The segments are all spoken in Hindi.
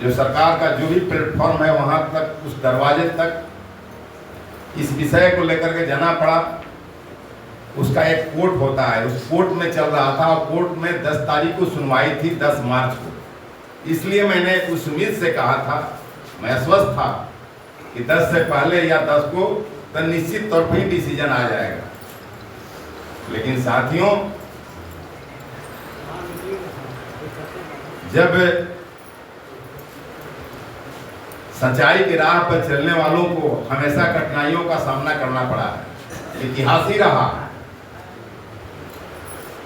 जो सरकार का जो भी प्लेटफॉर्म है वहां तक, उस दरवाजे तक इस विषय को लेकर के जाना पड़ा। उसका एक कोर्ट होता है, उस कोर्ट में चल रहा था और कोर्ट में 10 तारीख को सुनवाई थी, 10 मार्च को। इसलिए मैंने उस उम्मीद से कहा था, मैं आश्वस्त था कि 10 से पहले या 10 को तो निश्चित तौर पर ही डिसीजन आ जाएगा। लेकिन साथियों, जब सच्चाई की राह पर चलने वालों को हमेशा कठिनाइयों का सामना करना पड़ा है, इतिहास ही रहा है।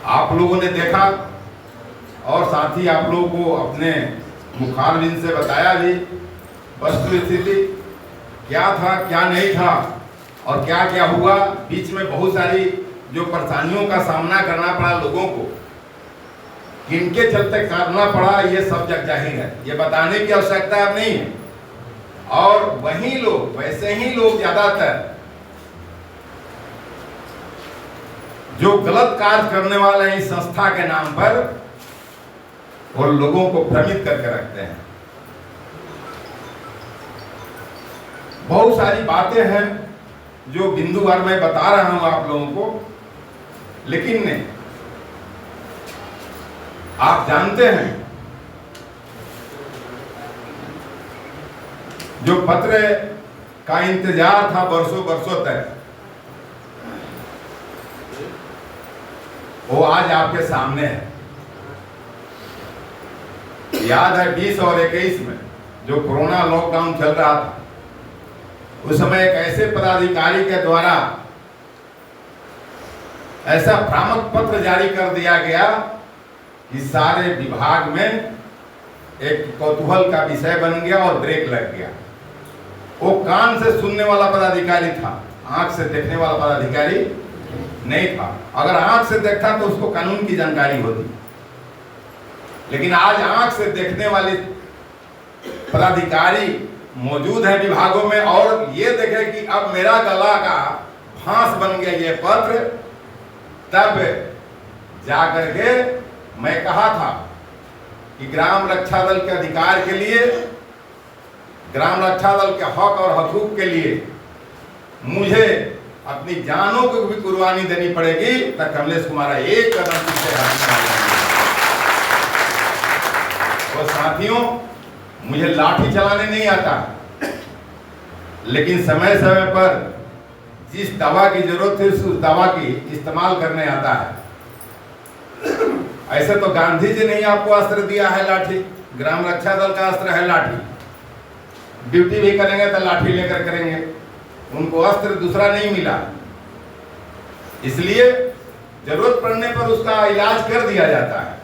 आप लोगों ने देखा और साथ ही आप लोगों को अपने मुखारबिन से बताया भी वस्तु स्थिति क्या था, क्या नहीं था और क्या क्या हुआ। बीच में बहुत सारी जो परेशानियों का सामना करना पड़ा लोगों को, किनके चलते करना पड़ा, ये सब जग जाहिर है, ये बताने की आवश्यकता अब नहीं है। और वही लोग, वैसे ही लोग ज्यादातर जो गलत कार्य करने वाले हैं इस संस्था के नाम पर, और लोगों को भ्रमित करके रखते हैं। बहुत सारी बातें हैं जो बिंदुवार मैं बता रहा हूं आप लोगों को, लेकिन आप जानते हैं जो पत्र का इंतजार था वर्षों वर्षों तक, वो आज आपके सामने है। याद है 20 और 21 में जो कोरोना लॉकडाउन चल रहा था, उस समय एक ऐसे पदाधिकारी के द्वारा ऐसा भ्रामक पत्र जारी कर दिया गया कि सारे विभाग में एक कौतूहल का विषय बन गया और ब्रेक लग गया। वो कान से सुनने वाला पदाधिकारी था, आंख से देखने वाला पदाधिकारी नहीं था। अगर आंख से देखता तो उसको कानून की जानकारी होती, लेकिन आज आंख से देखने वाले पदाधिकारी मौजूद हैं विभागों में और ये देखे कि अब मेरा गला का फांस बन गया ये पत्र। तब जाकर के मैं कहा था कि ग्राम रक्षा दल के अधिकार के लिए, ग्राम रक्षा दल के हक और हकूक के लिए मुझे अपनी जानों को भी कुर्बानी देनी पड़ेगी, तब कमलेश कुमार एक कदम पीछे हटने। और साथियों, मुझे लाठी चलाने नहीं आता, लेकिन समय समय पर जिस दवा की जरूरत है उस दवा की इस्तेमाल करने आता है। ऐसे तो गांधी जी ने ही आपको अस्त्र दिया है, लाठी। ग्राम रक्षा दल का अस्त्र है लाठी। ड्यूटी भी करेंगे तो लाठी लेकर करेंगे, उनको अस्त्र दूसरा नहीं मिला। इसलिए जरूरत पड़ने पर उसका इलाज कर दिया जाता है।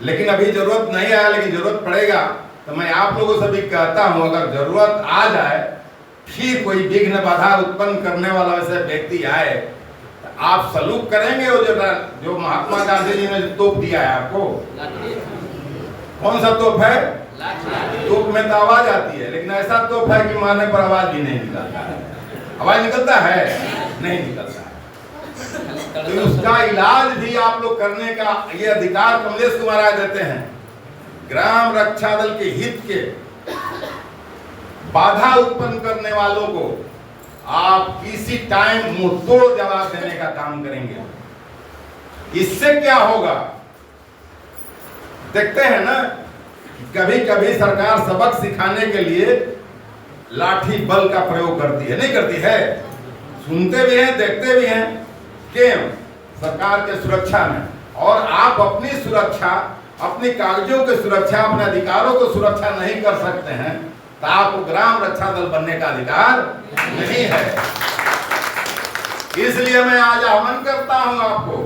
लेकिन अभी जरूरत नहीं आया, लेकिन जरूरत पड़ेगा तो मैं आप लोगों से भी कहता हूं, अगर जरूरत आ जाए, फिर कोई विघ्न बाधा उत्पन्न करने वाला वैसे व्यक्ति आए, तो आप सलूट करेंगे। वो जो महात्मा गांधी जी ने तोप दिया है आपको, कौन सा तोप है? तोप में तो आवाज आती है, लेकिन ऐसा तोप है कि मारने पर आवाज भी नहीं निकलता है। आवाज निकलता है? नहीं निकलता है। तो उसका इलाज भी आप लोग करने का ये अधिकार कमलेश कुमार देते हैं। ग्राम रक्षा दल के हित के बाधा उत्पन्न करने वालों को आप किसी टाइम मुंहतोड़ जवाब देने का काम करेंगे। इससे क्या होगा? देखते हैं ना, कभी कभी सरकार सबक सिखाने के लिए लाठी बल का प्रयोग करती है, नहीं करती है? सुनते भी हैं, देखते भी हैं। क्यों? सरकार के सुरक्षा में। और आप अपनी सुरक्षा, अपनी कागजों की सुरक्षा, अपने अधिकारों को सुरक्षा नहीं कर सकते हैं, तो आपको ग्राम रक्षा दल बनने का अधिकार नहीं है। इसलिए मैं आज आह्वान करता हूं आपको।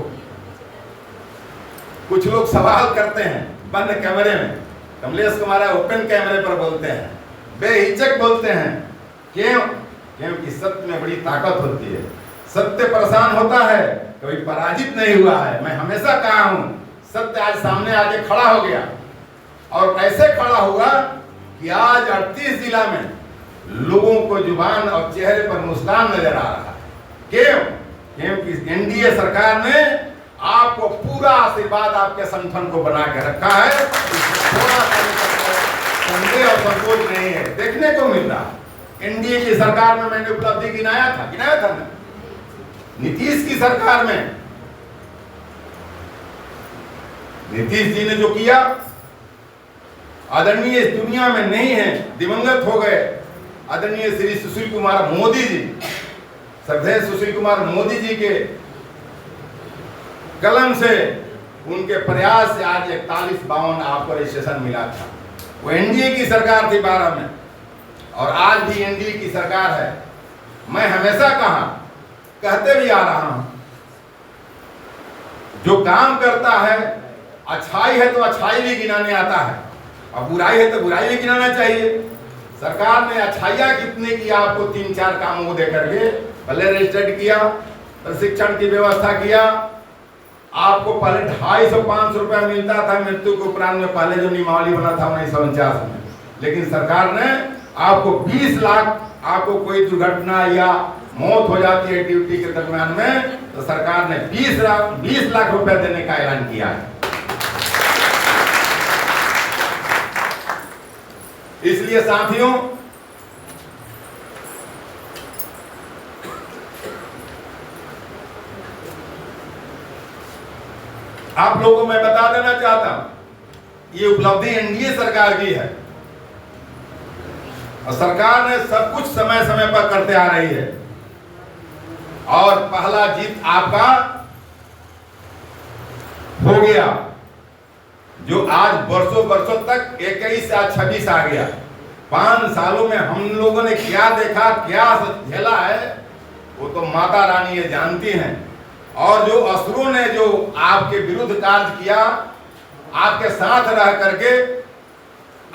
कुछ लोग सवाल करते हैं बंद कैमरे में, कमलेश कुमार ओपन कैमरे पर बोलते हैं, बेहिचक बोलते हैं। क्यों? क्योंकि सत्य में बड़ी ताकत होती है। सत्य परेशान होता है, कभी पराजित नहीं हुआ है। मैं हमेशा कहा हूं, सत्य आज सामने आके खड़ा हो गया, और ऐसे खड़ा हुआ कि आज 38 जिला में लोगों को जुबान और चेहरे पर मुस्कान नजर आ रहा है। क्यों? क्योंकि एनडीए सरकार ने आपको पूरा आशीर्वाद आपके संगठन को बना के रखा है। थोड़ा सा एनडीए की सरकार में मैंने उपलब्धि गिनाया था ना। नीतीश की सरकार में नीतीश जी ने जो किया, आदरणीय इस दुनिया में नहीं है, दिवंगत हो गए आदरणीय श्री सुशील कुमार मोदी जी, श्रद्धेय सुशील कुमार मोदी जी के कलम से, उनके प्रयास से आज 41-52 आपको रजिस्ट्रेशन मिला था। वो एनडीए की सरकार थी 12 में, और आज भी एनडीए की सरकार है। मैं हमेशा कहते भी आ रहा हूं, जो काम करता है, अच्छाई है तो अच्छाई भी गिनाने आता है, और बुराई है तो बुराई भी गिनाना चाहिए। सरकार ने अच्छाइयां कितने की आपको 3-4 कामों को देकर के, पहले रजिस्टर्ड किया, प्रशिक्षण की व्यवस्था किया, आपको पहले 250-500 रुपया मिलता था मृत्यु के उपरांत में, पहले जो नियमावली बना था 1949 में, लेकिन सरकार ने आपको 20 लाख, आपको कोई दुर्घटना या मौत हो जाती है ड्यूटी के दरमियान में, तो सरकार ने 20 लाख रुपए देने का ऐलान किया है। इसलिए साथियों, आप लोगों को मैं बता देना चाहता हूं, ये उपलब्धि एनडीए सरकार की है, और सरकार ने सब कुछ समय समय पर करते आ रही है। और पहला जीत आपका हो गया, जो आज वर्षों तक 21 से 26 आ गया। 5 सालों में हम लोगों ने क्या देखा, क्या झेला है, वो तो माता रानी ये जानती हैं। और जो असुरों ने जो आपके विरुद्ध कार्य किया, आपके साथ रह करके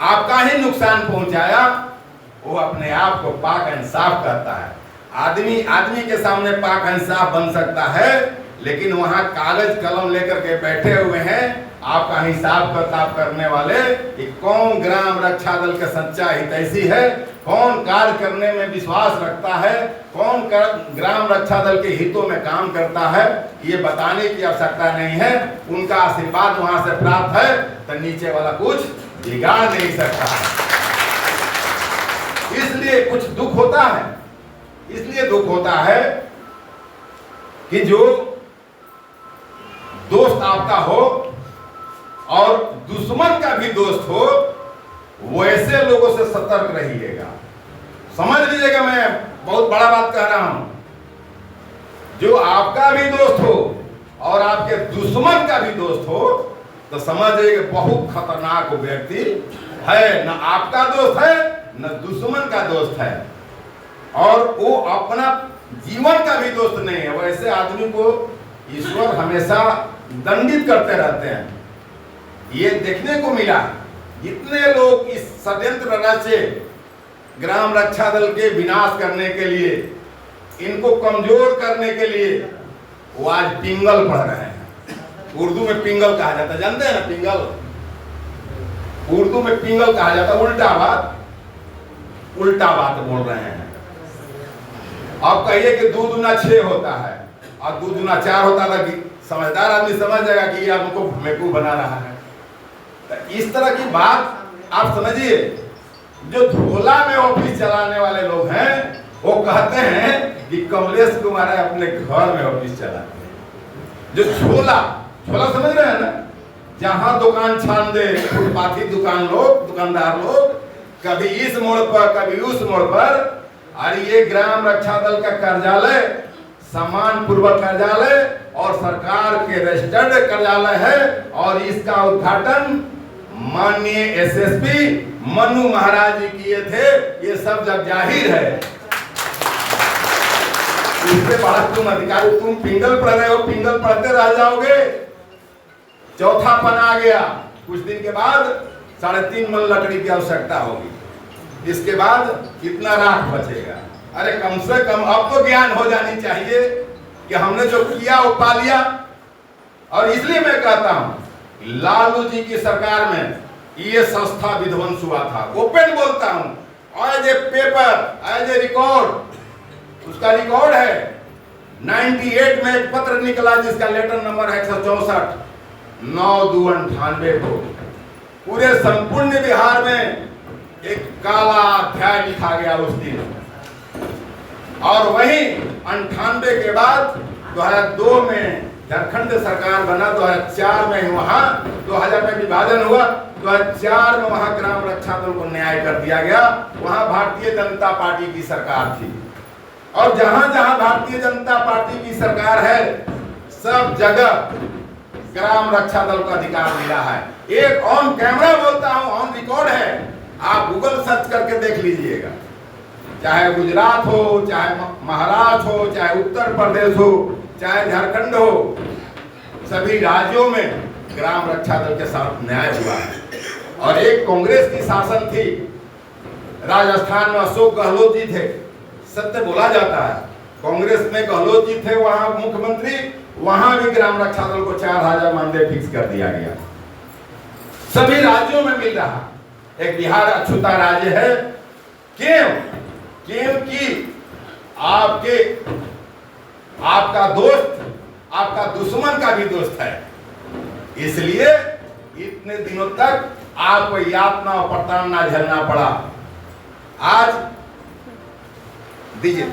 आपका ही नुकसान पहुंचाया, वो अपने आप को पाक इंसाफ करता है। आदमी के सामने पाक इंसाफ बन सकता है, लेकिन वहां कागज कलम लेकर के बैठे हुए हैं आपका हिसाब किताब करने वाले कि कौन ग्राम रक्षा दल का सच्चा हितैषी है, कौन कार्य करने में विश्वास रखता है, कौन ग्राम रक्षा दल के हितों में काम करता है, ये बताने की आवश्यकता नहीं है। उनका आशीर्वाद वहां से प्राप्त है तो नीचे वाला कुछ बिगाड़ नहीं सकता है। इसलिए कुछ दुख होता है, इसलिए दुख होता है कि जो दोस्त आपका हो और दुश्मन का भी दोस्त हो, वैसे लोगों से सतर्क रहिएगा। समझ लीजिएगा, मैं बहुत बड़ा बात कह रहा हूं। जो आपका भी दोस्त हो और आपके दुश्मन का भी दोस्त हो, तो समझिए बहुत खतरनाक व्यक्ति है। न आपका दोस्त है न दुश्मन का दोस्त है, और वो अपना जीवन का भी दोस्त नहीं है। वैसे आदमी को ईश्वर हमेशा दंडित करते रहते हैं। ये देखने को मिला, जितने लोग इस षड्यंत्र रचे ग्राम रक्षा दल के विनाश करने के लिए, इनको कमजोर करने के लिए, वो आज पिंगल पढ़ रहे हैं। उर्दू में पिंगल कहा जाता है, जानते हैं ना पिंगल? उर्दू में पिंगल कहा जाता है, उल्टा बात बोल रहे हैं। आप कहिए कि 2 दूना 6 होता है और 2 दूना 4 होता था, कि समझदार आदमी समझ जाएगा कि ये आपको बेवकूफ बना रहा है। तो इस तरह की बात आप समझिए। जो झोला में ऑफिस चलाने वाले लोग हैं, वो कहते हैं कि कमलेश कुमार अपने घर में ऑफिस चलाते हैं। जो झोला समझ रहे हैं ना, जहां दुकान छान दे, फुटपाथी दुकानदार लोग, कभी इस मोड़ पर कभी उस मोड़ पर। और ये ग्राम रक्षा दल का कार्यालय सम्मान पूर्वक कार्यालय और सरकार के रजिस्टर्ड कार्यालय है, और इसका उद्घाटन माननीय एसएसपी मनु महाराज जी किए थे। ये सब जग जाहिर है। इसके बाद तुम अधिकारी, तुम पिंगल पढ़ रहे हो, पिंगल पढ़ते रह जाओगे। चौथापन आ गया, कुछ दिन के बाद 3.5 मन लकड़ी की आवश्यकता होगी। इसके बाद कितना राख बचेगा? अरे कम से कम अब तो ज्ञान हो जानी चाहिए कि हमने जो किया वो पा लिया। और इसलिए मैं कहता हूं, लालू जी की सरकार में ये संस्था विध्वंस हुआ था। ओपन बोलता हूं, as a paper, as a record, उसका रिकॉर्ड है। 98 में एक पत्र निकला जिसका लेटर नंबर है 164, 9/2/98 को। पूरे संपूर्ण बिहार में एक काला अध्याय लिखा गया उस दिन। और वहीं 98 के बाद 2002 में झारखंड सरकार बना, 2004 में वहां 2000 में विभाजन हुआ, 2004 में वहां ग्राम रक्षा दल को न्याय कर दिया गया। वहां भारतीय जनता पार्टी की सरकार थी और जहां जहां भारतीय जनता पार्टी की सरकार है सब जगह ग्राम रक्षा दल को अधिकार मिला है। एक ऑन कैमरा बोलता हूं, ऑन रिकॉर्ड है, आप गूगल सर्च करके देख लीजिएगा। चाहे गुजरात हो, चाहे महाराष्ट्र हो, चाहे उत्तर प्रदेश हो, चाहे झारखंड हो, सभी राज्यों में ग्राम रक्षा दल के साथ न्याय हुआ है। और एक कांग्रेस की शासन थी, राजस्थान में अशोक गहलोत जी थे, सत्य बोला जाता है, कांग्रेस में गहलोत जी थे वहां मुख्यमंत्री, वहां भी ग्राम रक्षा दल को 4000 मानदेय फिक्स कर दिया गया। सभी राज्यों में मिल रहा। एक बिहार अछूता राज्य है। क्यों? क्योंकि आपका दोस्त आपका दुश्मन का भी दोस्त है, इसलिए इतने दिनों तक आपको यातना और प्रताड़ना झेलना पड़ा। आज दीजिए।